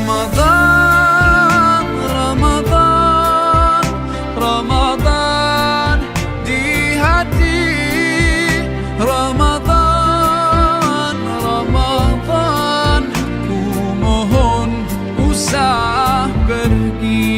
Ramadan, Ramadan, Ramadan di hati. Ramadan, Ramadan, ku mohon usah pergi.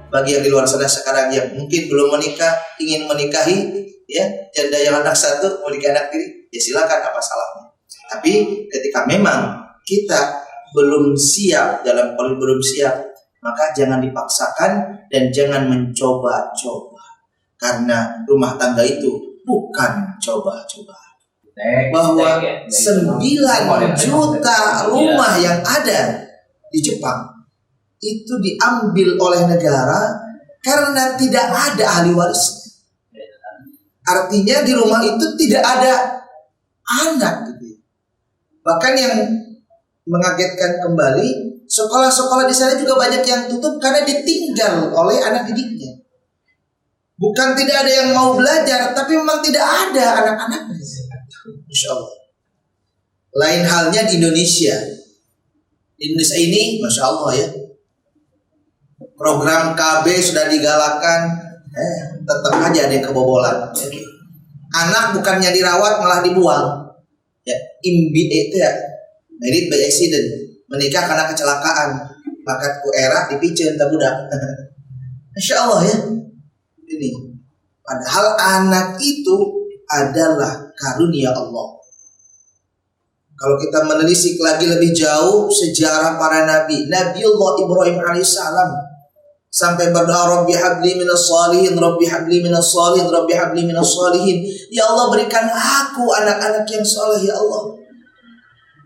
Bagi yang di luar sana sekarang yang mungkin belum menikah, ingin menikahi, ya, janda yang anak satu, mau nikah anak tiri, ya silakan, apa salahnya. Tapi ketika memang kita belum siap, dalam poin belum siap, maka jangan dipaksakan dan jangan mencoba-coba. Karena rumah tangga itu bukan coba-coba. Bahwa 9 juta rumah yang ada di Jepang itu diambil oleh negara karena tidak ada ahli waris. Artinya di rumah itu tidak ada anak gitu. Bahkan yang mengagetkan kembali, sekolah-sekolah di sana juga banyak yang tutup karena ditinggal oleh anak didiknya. Bukan tidak ada yang mau belajar, tapi memang tidak ada anak-anaknya. Insya Allah. Lain halnya di Indonesia. Di Indonesia ini, Masya Allah ya, program KB sudah digalakan, tetap aja ada yang kebobolan. Anak bukannya dirawat malah dibuang. Ya, MBA itu ya, married by accident, menikah karena kecelakaan, bakat ku era dipiceun ta budak. Masya Allah ya. Ini padahal anak itu adalah karunia Allah. Kalau kita menelisik lagi lebih jauh sejarah para nabi, Nabiullah Ibrahim alaihissalam sampai berdoa, Rabbi habli minas shalihin, Rabbi habli minas shalihin, Rabbi habli minas shalihin. Ya Allah, berikan aku anak-anak yang saleh ya Allah.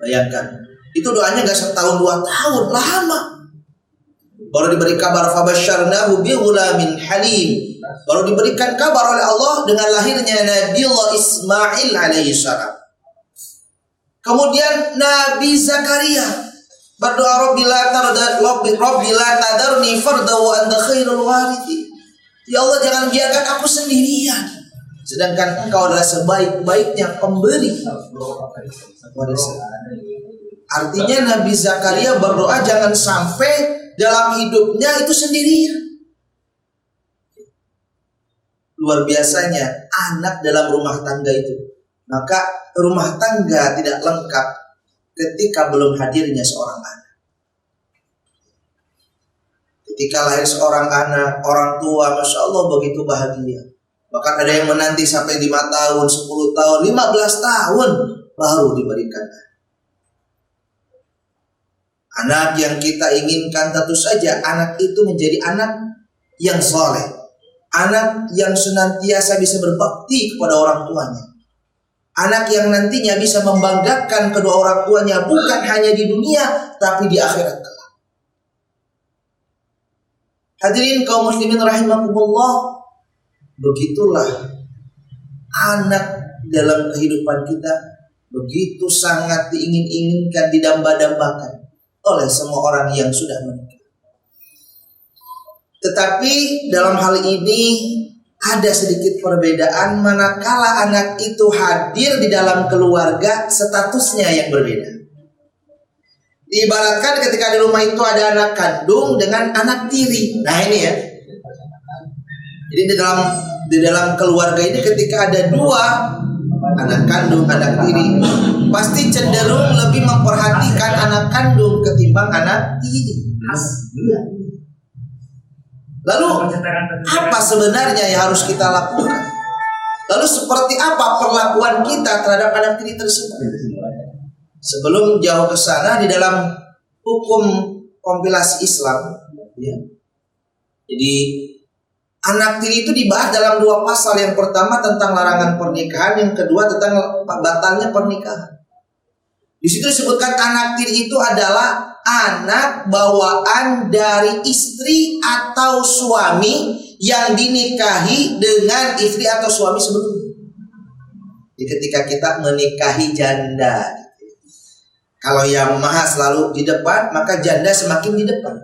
Bayangkan, itu doanya gak setahun 2 tahun, lama. Baru diberi kabar fabasyarnahu bighulamin halim. Baru diberikan kabar oleh Allah dengan lahirnya Nabiullah Ismail alaihissalam. Kemudian Nabi Zakaria berdoa, Rabbi la tadarni farda wa anta khairul warithin. Ya Allah, jangan biarkan aku sendirian, sedangkan Engkau adalah sebaik-baiknya pemberi warisan. Artinya Nabi Zakaria berdoa jangan sampai dalam hidupnya itu sendirian. Luar biasanya anak dalam rumah tangga itu. Maka rumah tangga tidak lengkap ketika belum hadirnya seorang anak. Ketika lahir seorang anak, orang tua Masya Allah begitu bahagia. Bahkan ada yang menanti sampai 5 tahun, 10 tahun, 15 tahun baru diberikan anak yang kita inginkan. Tentu saja anak itu menjadi anak yang soleh, anak yang senantiasa bisa berbakti kepada orang tuanya, anak yang nantinya bisa membanggakan kedua orang tuanya bukan hanya di dunia tapi di akhirat kelak. Hadirin kaum muslimin rahimakumullah, begitulah anak dalam kehidupan kita begitu sangat diingin-inginkan, didamba-dambakan oleh semua orang yang sudah menikah. Tetapi dalam hal ini ada sedikit perbedaan manakala anak itu hadir di dalam keluarga, statusnya yang berbeda. Diibaratkan ketika di rumah itu ada anak kandung dengan anak tiri. Nah ini ya. Jadi di dalam keluarga ini ketika ada 2 anak kandung, anak tiri, pasti cenderung lebih memperhatikan anak kandung ketimbang anak tiri. Lalu apa sebenarnya yang harus kita lakukan? Lalu seperti apa perlakuan kita terhadap anak tiri tersebut? Sebelum jauh ke sana, di dalam hukum kompilasi Islam, ya, jadi anak tiri itu dibahas dalam 2 pasal. Yang pertama tentang larangan pernikahan, yang kedua tentang batalnya pernikahan. Di situ disebutkan anak tiri itu adalah anak bawaan dari istri atau suami yang dinikahi dengan istri atau suami sebelumnya. Jadi ketika kita menikahi janda, kalau yang maha selalu di depan, maka janda semakin di depan.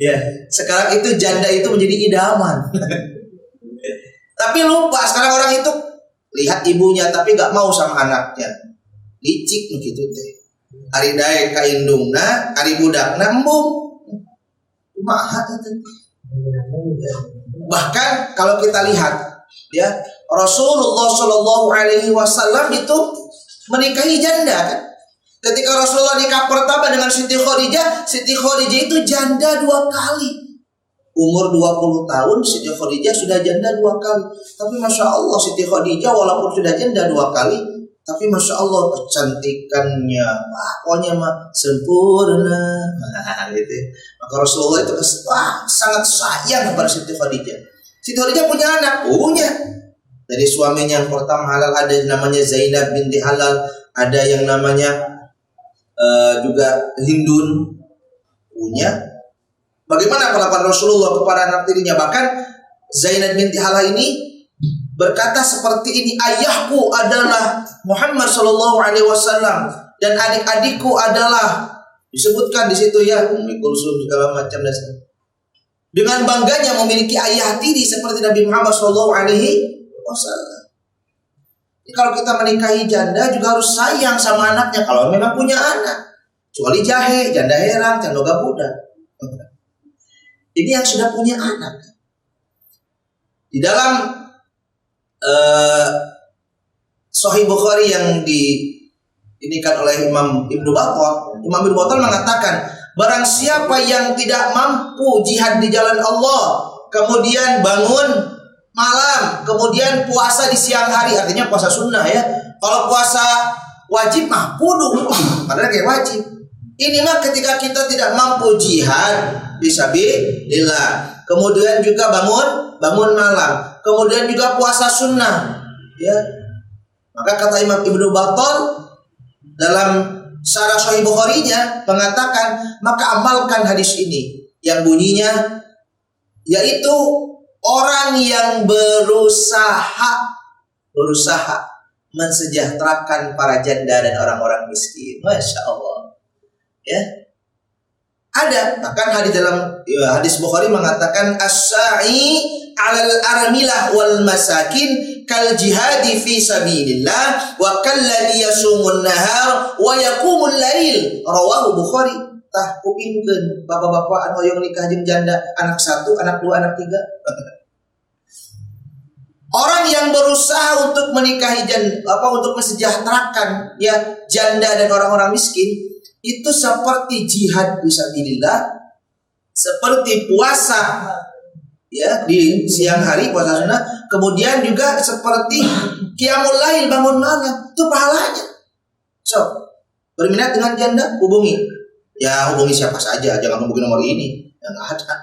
Ya, sekarang itu janda itu menjadi idaman. Tapi lupa sekarang orang itu lihat ibunya tapi gak mau sama anaknya. Licik begitu teh. Ari daek ka indungna, ari budakna embung. Kumaha itu. Bahkan kalau kita lihat ya, Rasulullah Shallallahu alaihi wasallam itu menikahi janda kan. Ketika Rasulullah nikah pertama dengan Siti Khadijah itu janda 2 kali. Umur 20 tahun Siti Khadijah sudah janda 2 kali. Tapi Masya Allah Siti Khadijah walaupun sudah janda 2 kali, tapi Masya Allah kecantikannya, pokoknya mah sempurna. Gitu. Maka Rasulullah itu sangat sayang kepada Siti Khadijah. Siti Khadijah punya anak, punya. Dari suaminya yang pertama halal ada yang namanya Zainab binti Halal, ada yang namanya juga Hindun, punya. Bagaimana perlakuan Rasulullah kepada anak tirinya? Bahkan Zainab binti Halal ini berkata seperti ini, ayahku adalah Muhammad Shallallahu Alaihi Wasallam dan adik-adikku adalah, disebutkan di situ ya, Ummi Kulsum segala macam dan dengan bangganya memiliki ayah tiri seperti Nabi Muhammad Shallallahu Alaihi Wasallam. Kalau kita menikahi janda juga harus sayang sama anaknya kalau memang punya anak. Kecuali jahe, janda herang, candoga budak. Ini yang sudah punya anak. Di dalam Sahih Bukhari yang diinikan oleh Imam Ibnu Battal, Imam Ibnu Battal mengatakan, barang siapa yang tidak mampu jihad di jalan Allah, kemudian bangun malam, kemudian puasa di siang hari, artinya puasa sunnah ya. Kalau puasa wajib mah kudu, padahal kayak wajib. Ini mah ketika kita tidak mampu jihad fisabilillah, kemudian juga bangun malam, kemudian juga puasa sunnah, ya. Maka kata Imam Ibnu Battal dalam Syarah Sahih Bukhari-nya mengatakan, maka amalkan hadis ini yang bunyinya yaitu orang yang berusaha mensejahterakan para janda dan orang-orang miskin. Masya Allah. Ya. Ada, bahkan hadis dalam hadis Bukhari mengatakan as-sa'i 'alal armilah wal masakin kal jihadi fi sabilillah wa kalladhi yasumun nahar wa yaqumul lail. Rawahu Bukhari. Tah kupingkeun bapak-bapak anu hoyong nikah jeung janda, anak 1, anak 2, anak 3. Orang yang berusaha untuk menikahi untuk mensejahterakan ya janda dan orang-orang miskin itu seperti jihad fisabilillah, seperti puasa ya di siang hari puasa sunnah, kemudian juga seperti qiyamul lail bangun malam, itu pahalanya. So, berminat dengan janda hubungi. Ya hubungi siapa saja, jangan hubungi nomor ini. Yang ada.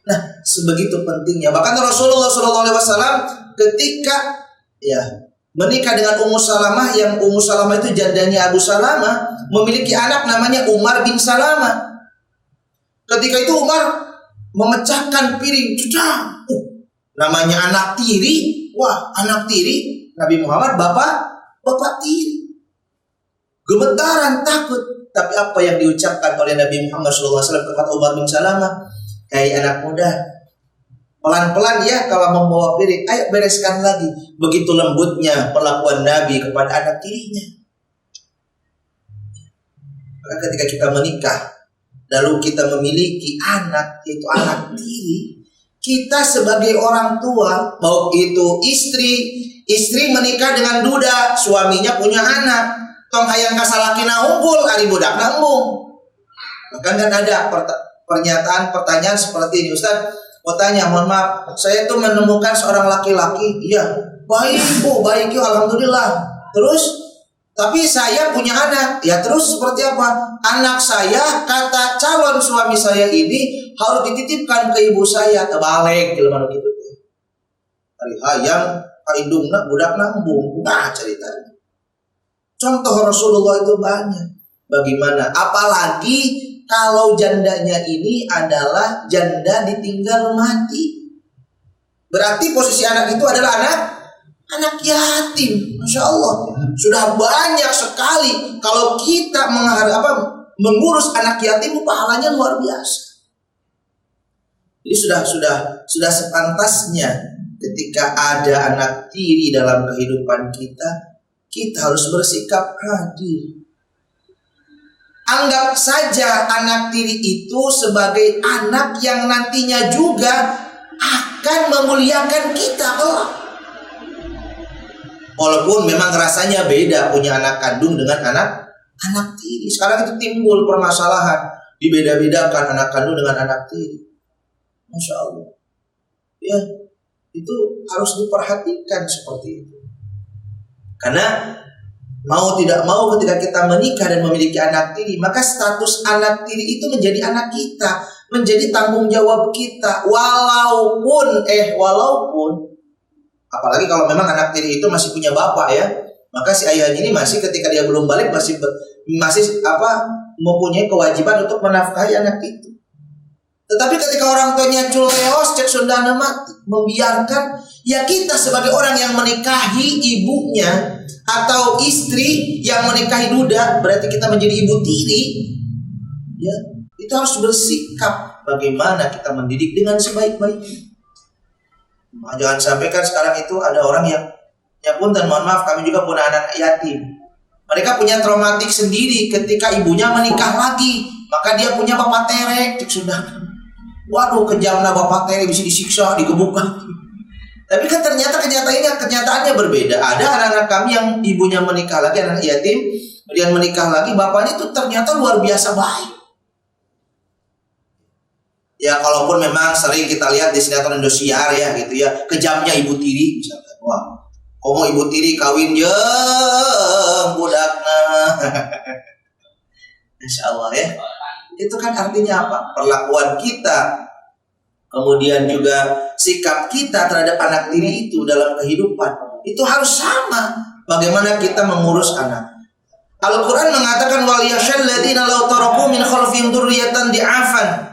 Nah, sebegitu pentingnya. Bahkan Rasulullah SAW ketika ya menikah dengan Ummu Salamah, yang Ummu Salamah itu jandanya Abu Salamah, memiliki anak namanya Umar bin Salamah. Ketika itu Umar memecahkan piring, namanya anak tiri. Wah, anak tiri Nabi Muhammad bapak tiri. Gemetaran, takut. Tapi apa yang diucapkan oleh Nabi Muhammad SAW kepada Umar bin Salamah, kayak anak muda, pelan-pelan ya kalau membawa piring, ayo bereskan lagi. Begitu lembutnya perlakuan Nabi kepada anak tirinya. Maka ketika kita menikah, lalu kita memiliki anak, yaitu anak tiri, kita sebagai orang tua, mau itu istri menikah dengan duda, suaminya punya anak, tong hayang kasalakina unggul, ari budakna embung. Bahkan kan ada pertanyaan seperti ini, Ustaz, mau tanya, mohon maaf, saya tuh menemukan seorang laki-laki, iya, baik Bu, baik yuk, alhamdulillah. Terus, tapi saya punya anak, ya terus seperti apa? Anak saya, kata calon suami saya ini harus dititipkan ke ibu saya, terbalik, jelema gitu. Ari hayang kaindungna budakna embung, nah ceritanya. Contoh Rasulullah itu banyak. Bagaimana? Apalagi kalau jandanya ini adalah janda ditinggal mati. Berarti posisi anak itu adalah anak yatim. Masya Allah, sudah banyak sekali kalau kita mengurus anak yatim, pahalanya luar biasa. Jadi sudah sepantasnya ketika ada anak tiri dalam kehidupan kita harus bersikap hadir. Anggap saja anak tiri itu sebagai anak yang nantinya juga akan memuliakan kita kelak. Walaupun memang rasanya beda punya anak kandung dengan anak tiri. Sekarang itu timbul permasalahan, dibeda-bedakan anak kandung dengan anak tiri. Masya Allah, ya itu harus diperhatikan seperti itu. Karena mau tidak mau ketika kita menikah dan memiliki anak tiri, maka status anak tiri itu menjadi anak kita, menjadi tanggung jawab kita. Walaupun apalagi kalau memang anak tiri itu masih punya bapak ya, maka si ayahnya ini masih ketika dia belum balik masih mempunyai kewajiban untuk menafkahi anak itu. Tetapi ketika orang tuanya culeos, cek sundana mati, membiarkan, ya kita sebagai orang yang menikahi ibunya atau istri yang menikahi duda, berarti kita menjadi ibu tiri. Ya, itu harus bersikap bagaimana kita mendidik dengan sebaik-baiknya. Jangan sampai kan sekarang itu ada orang yang, ya punten, mohon maaf, kami juga punya anak yatim. Mereka punya traumatik sendiri ketika ibunya menikah lagi, maka dia punya bapak terek, cek sundana. Waduh, kejamnya bapak teri bisa disiksa, digebukan. Tapi kan ternyata kenyataannya berbeda. Ada anak-anak kami yang ibunya menikah lagi, anak yatim, kemudian menikah lagi, bapaknya itu ternyata luar biasa baik. Ya kalaupun memang sering kita lihat di sinetron Indosiar ya gitu ya, kejamnya ibu tiri misalkan. Wah, komo ibu tiri kawin jeung budakna. Insya Allah ya. Itu kan artinya apa? Perlakuan kita, kemudian juga sikap kita terhadap anak tiri itu dalam kehidupan itu harus sama. Bagaimana kita mengurus anak. Al-Quran mengatakan wal yashal ladina law taraku min khalfihim dzurriyyatan di'afan.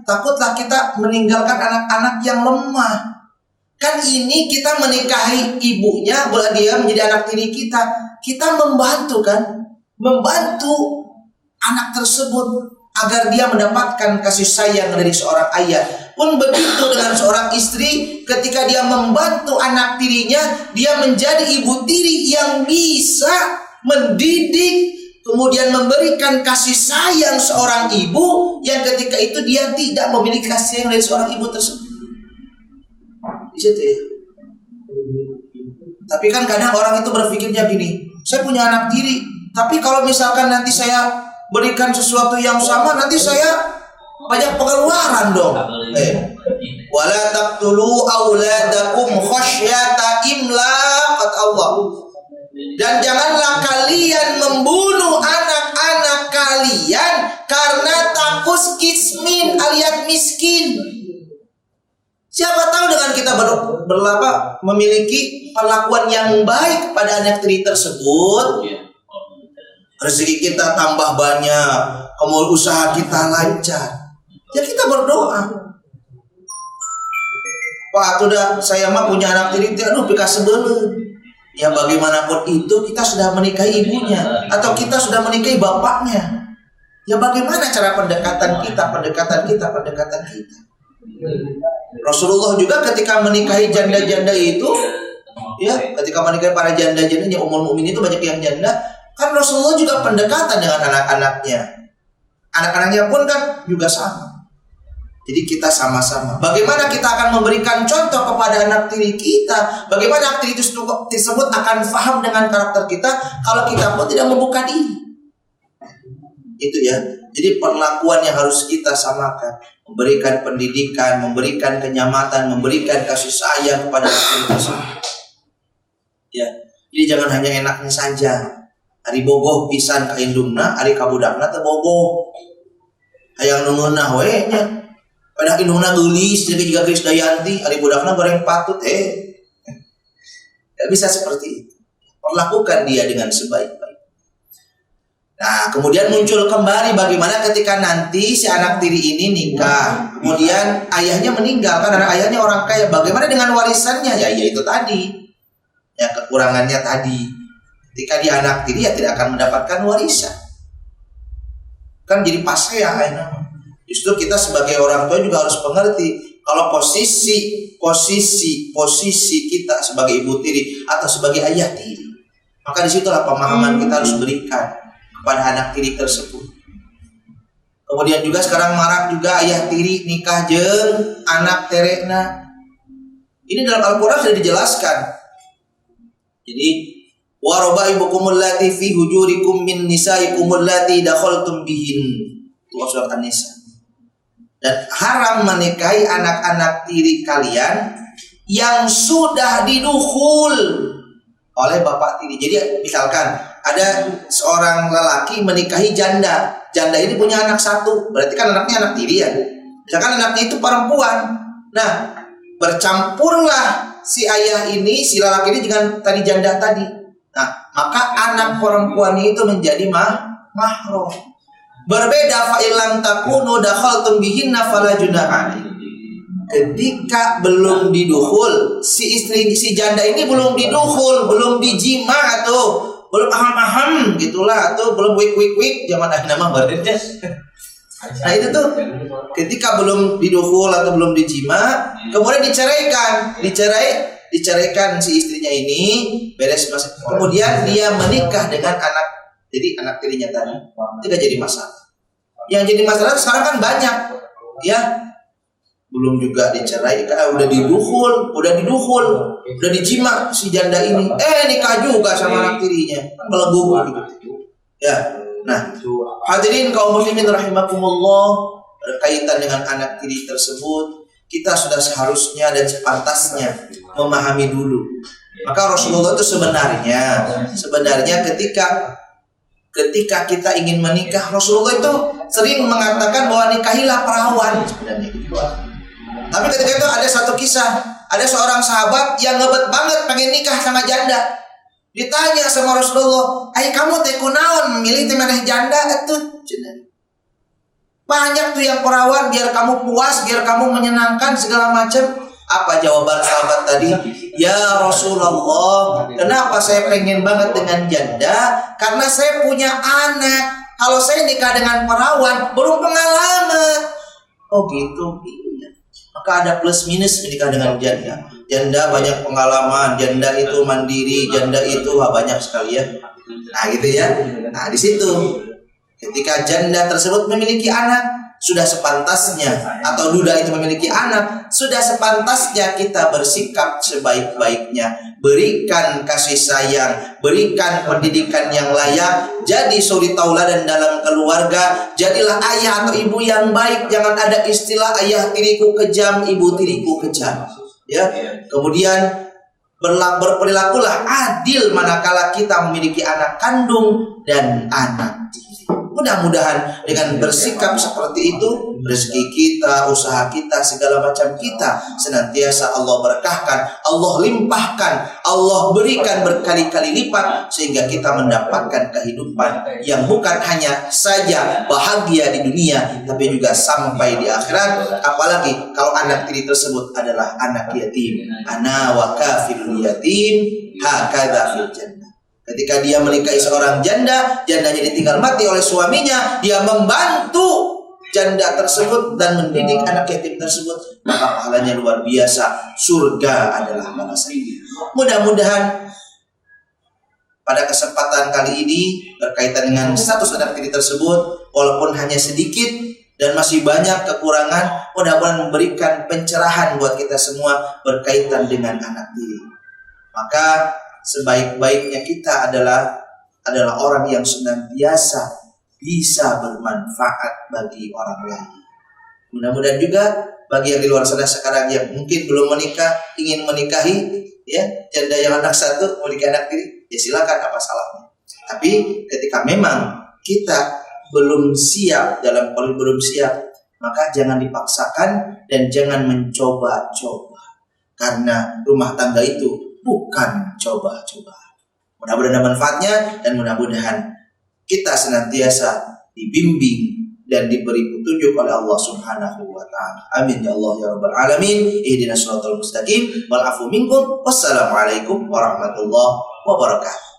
Takutlah kita meninggalkan anak-anak yang lemah. Kan ini kita menikahi ibunya, boleh dia menjadi anak tiri kita. Kita membantu kan? Membantu anak tersebut agar dia mendapatkan kasih sayang dari seorang ayah. Pun begitu dengan seorang istri, ketika dia membantu anak tirinya, dia menjadi ibu tiri yang bisa mendidik, kemudian memberikan kasih sayang seorang ibu yang ketika itu dia tidak memiliki kasih sayang dari seorang ibu tersebut. Di situ ya. Tapi kan kadang orang itu berpikirnya gini, saya punya anak tiri, tapi kalau misalkan nanti saya berikan sesuatu yang sama, nanti saya banyak pengeluaran dong. Wala taqtulu auladakum khasyata imlaq, kata Allah. Dan janganlah kalian membunuh anak-anak kalian karena takut kismin alias miskin. Siapa tahu dengan kita memiliki perlakuan yang baik pada anak tiri tersebut, rezeki kita tambah banyak, kemudian usaha kita lancar. Ya kita berdoa. Pak, udah saya mah punya anak tiri, aduh pika sebelum. Ya bagaimanapun itu kita sudah menikahi ibunya atau kita sudah menikahi bapaknya. Ya bagaimana cara pendekatan kita? Rasulullah juga ketika menikahi janda-janda itu, ya ketika menikahi para janda-jandanya, Ummul Mukminin itu banyak yang janda. Kan Rasulullah juga pendekatan dengan anak-anaknya. Anak-anaknya pun kan juga sama. Jadi kita sama-sama. Bagaimana kita akan memberikan contoh kepada anak tiri kita? Bagaimana anak tiri tersebut akan paham dengan karakter kita kalau kita pun tidak membuka diri? Itu ya. Jadi perlakuan yang harus kita samakan. Memberikan pendidikan, memberikan kenyamanan, memberikan kasih sayang kepada anak tiri tersebut. Ya. Jadi jangan hanya enaknya saja. Ari bogoh pisan ka indungna, ari kabudakna teu bogoh. Hayang nungeunna we nya. Padahal indungna geulis juga geus dayanti, ari budakna goreng patut Tidak bisa seperti itu. Perlakukan dia dengan sebaik-baik. Nah, kemudian muncul kembali bagaimana ketika nanti si anak tiri ini nikah, kemudian ayahnya meninggal karena ayahnya orang kaya. Bagaimana dengan warisannya? Ya itu tadi. Ya kekurangannya tadi. Ketika dia anak tiri ya tidak akan mendapatkan warisan. Kan jadi pasrah ya ayah. Justru kita sebagai orang tua juga harus mengerti kalau posisi kita sebagai ibu tiri atau sebagai ayah tiri, maka disitulah pemahaman kita harus berikan kepada anak tiri tersebut. Kemudian juga sekarang marak juga ayah tiri nikah jeung anak terekna. Ini dalam Al-Quran sudah dijelaskan. Jadi waroba ibukumul lati fi hujurikum min nisaikumul lati dakhaltum bihin. Itu surat An-Nisa. Dan haram menikahi anak-anak tiri kalian yang sudah didukhul oleh bapak tiri. Jadi misalkan ada seorang lelaki menikahi janda. Janda ini punya anak satu, berarti kan anaknya anak tiri ya. Misalkan anaknya itu perempuan. Nah, bercampurlah si ayah ini, si lelaki ini dengan tadi janda tadi. Nah, maka anak perempuan itu menjadi mahram. Berbeda fa'ilam takunu dakhaltum bihinna fala junaha. Ketika belum didukhul, si janda ini belum didukhul, belum dijima atau belum aham gitulah, atau belum wik zaman nama badannya. Nah itu tuh ketika belum didukhul atau belum dijima, kemudian diceraikan si istrinya ini, beres masa. Kemudian dia menikah dengan anak tirinya tadi, tidak jadi masalah. Yang jadi masalah sekarang kan banyak, ya belum juga dicerai, udah didukhul, udah dijima si janda ini, nikah juga sama anak tirinya, kan belenggu gitu. Ya, nah hadirin kaum muslimin rahimakumullah, berkaitan dengan anak tiri tersebut, kita sudah seharusnya dan sepantasnya memahami dulu. Maka Rasulullah itu sebenarnya ketika kita ingin menikah, Rasulullah itu sering mengatakan bahwa nikahilah perawan sebenarnya gitu. Tapi ketika itu ada satu kisah, ada seorang sahabat yang ngebet banget pengen nikah sama janda. Ditanya sama Rasulullah, "Ai kamu teh kunaon memilih teh maneh janda atuh?" Banyak tuh yang perawan biar kamu puas, biar kamu menyenangkan segala macam. Apa jawaban sahabat tadi? "Ya Rasulullah, kenapa saya pengen banget dengan janda? Karena saya punya anak. Kalau saya nikah dengan perawan, belum pengalaman." Oh gitu. Iya. Maka ada plus minus menikah dengan janda. Janda banyak pengalaman, janda itu mandiri, janda itu banyak sekali ya. Nah gitu ya. Nah di situ ketika janda tersebut memiliki anak, sudah sepantasnya, atau duda itu memiliki anak, sudah sepantasnya kita bersikap sebaik-baiknya, berikan kasih sayang, berikan pendidikan yang layak, jadi suri tauladan dalam keluarga, jadilah ayah atau ibu yang baik. Jangan ada istilah ayah tiriku kejam, ibu tiriku kejam. Ya, kemudian berperilakulah adil manakala kita memiliki anak kandung dan anak tiri. Mudah-mudahan dengan bersikap seperti itu, rezeki kita, usaha kita, segala macam kita senantiasa Allah berkahkan, Allah limpahkan, Allah berikan berkali-kali lipat, sehingga kita mendapatkan kehidupan yang bukan hanya saja bahagia di dunia, tapi juga sampai di akhirat. Apalagi kalau anak tiri tersebut adalah anak yatim. Ana wa kafirul yatim hakadha fil jannah. Ketika dia menikahi seorang janda, jandanya ditinggal mati oleh suaminya, dia membantu janda tersebut dan mendidik anak yatim tersebut, maka pahalanya luar biasa. Surga adalah balasannya. Mudah-mudahan pada kesempatan kali ini berkaitan dengan status anak tiri tersebut, walaupun hanya sedikit dan masih banyak kekurangan, mudah-mudahan memberikan pencerahan buat kita semua berkaitan dengan anak tiri. Maka sebaik-baiknya kita adalah orang yang senantiasa bisa bermanfaat bagi orang lain. Mudah-mudahan juga bagi yang di luar sana sekarang yang mungkin belum menikah, ingin menikahi, ya janda yang anak satu, memiliki anak tiri, ya silakan, apa salahnya. Tapi ketika memang kita belum siap, maka jangan dipaksakan dan jangan mencoba-coba, karena rumah tangga itu bukan coba-coba. Mudah-mudahan ada manfaatnya, dan mudah-mudahan kita senantiasa dibimbing dan diberi petunjuk oleh Allah Subhanahu wa taala. Amin ya Allah ya rabbal alamin. Ihdinas shiratal mustaqim wal afu minkum. Wassalamualaikum warahmatullahi wabarakatuh.